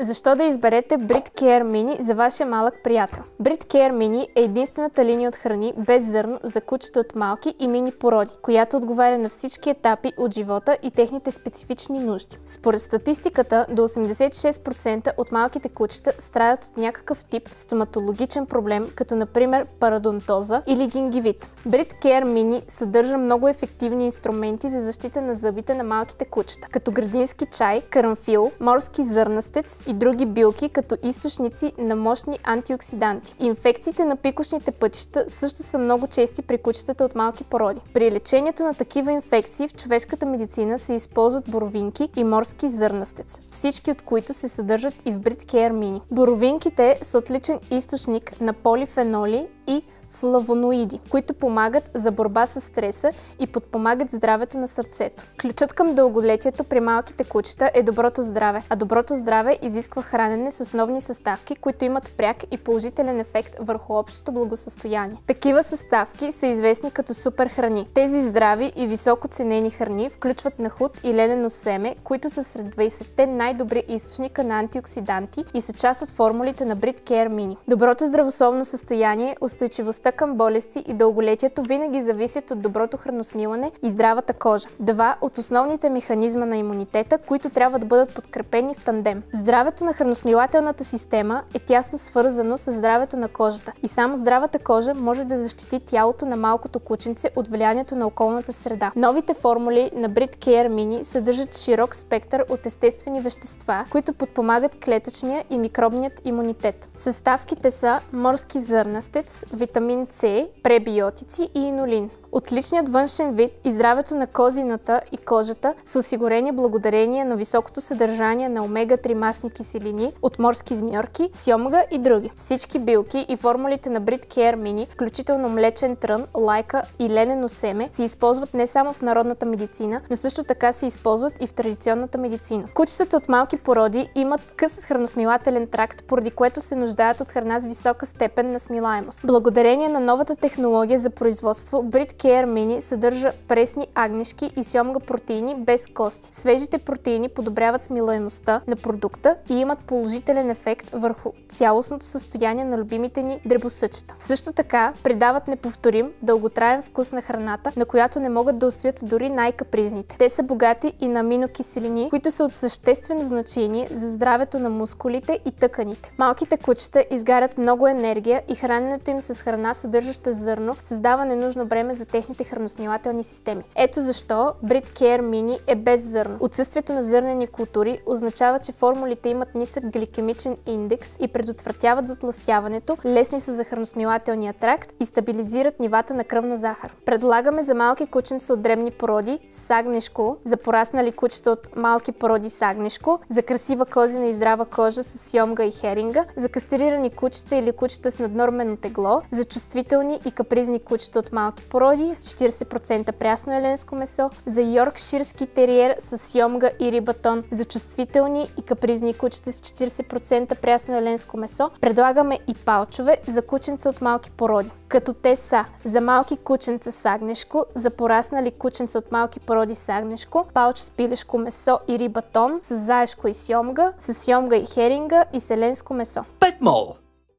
Защо да изберете Brit Care Mini за вашия малък приятел? Brit Care Mini е единствената линия от храни без зърно за кучета от малки и мини породи, която отговаря на всички етапи от живота и техните специфични нужди. Според статистиката, до 86% от малките кучета страдат от някакъв тип стоматологичен проблем, като например пародонтоза или гингивит. Brit Care Mini съдържа много ефективни инструменти за защита на зъбите на малките кучета, като градински чай, карамфил, морски зърнестец и други билки като източници на мощни антиоксиданти. Инфекциите на пикошните пътища също са много чести при кучетата от малки породи. При лечението на такива инфекции в човешката медицина се използват боровинки и морски зърнестец, всички от които се съдържат и в Brit Care Mini. Боровинките са отличен източник на полифеноли и флавоноиди, които помагат за борба с стреса и подпомагат здравето на сърцето. Ключът към дълголетието при малките кучета е доброто здраве, а доброто здраве изисква хранене с основни съставки, които имат пряк и положителен ефект върху общото благосъстояние. Такива съставки са известни като супер храни. Тези здрави и високо ценени храни включват нахут и ленено семе, които са сред 20-те най-добри източника на антиоксиданти и са част от формулите на Brit Care Mini. Доброто здравословно състояние, устойчивостта към болести и дълголетието винаги зависят от доброто храносмилане и здравата кожа. Два от основните механизма на имунитета, които трябва да бъдат подкрепени в тандем. Здравето на храносмилателната система е тясно свързано с здравето на кожата и само здравата кожа може да защити тялото на малкото кученце от влиянието на околната среда. Новите формули на Brit Care Mini съдържат широк спектър от естествени вещества, които подпомагат клетъчния и микробният имунитет. Съставките са морски зърнестец, витамин С, пребиотици и инолин. Отличният външен вид и здравето на козината и кожата са осигурени благодарение на високото съдържание на омега-3 масни киселини от морски змиорки, сьомга и други. Всички билки и формулите на Brit Care Mini, включително млечен трън, лайка и ленено семе, се използват не само в народната медицина, но също така се използват и в традиционната медицина. Кучетата от малки породи имат къс храносмилателен тракт, поради което се нуждаят от храна с висока степен на смилаемост. Благодарение на новата технология за производство, Brit Care Mini съдържа пресни агнешки и сьомга протеини без кости. Свежите протеини подобряват смилаемостта на продукта и имат положителен ефект върху цялостното състояние на любимите ни дребосъчета. Също така придават неповторим, дълготраен вкус на храната, на която не могат да устоят дори най-капризните. Те са богати и на аминокиселини, които са от съществено значение за здравето на мускулите и тъканите. Малките кучета изгарят много енергия и храненето им с храна, съдържаща зърно, създава ненужно бреме за техните храносмилателни системи. Ето защо Brit Care Mini е без зърно. Отсъствието на зърнени култури означава, че формулите имат нисък гликемичен индекс и предотвратяват затлъстяването, лесни са за храносмилателния тракт и стабилизират нивата на кръвна захар. Предлагаме за малки кученца от дребни породи сагнешко, за пораснали кучета от малки породи сагнешко, за красива козина и здрава кожа с сьомга и херинга, за кастрирани кучета или кучета с наднормено тегло, за чувствителни и капризни кучета от малки породи с 40% прясно еленско месо, за йоркширски териер с сьомга и рибатон, за чувствителни и капризни кучета с 40% прясно еленско месо. Предлагаме и палчове за кученца от малки породи, като те са за малки кученца с агнешко, за пораснали кученца от малки породи с агнешко, палч с пилешко месо и рибатон, с заешко и сьомга, с сьомга и херинга и с еленско месо. Petmol.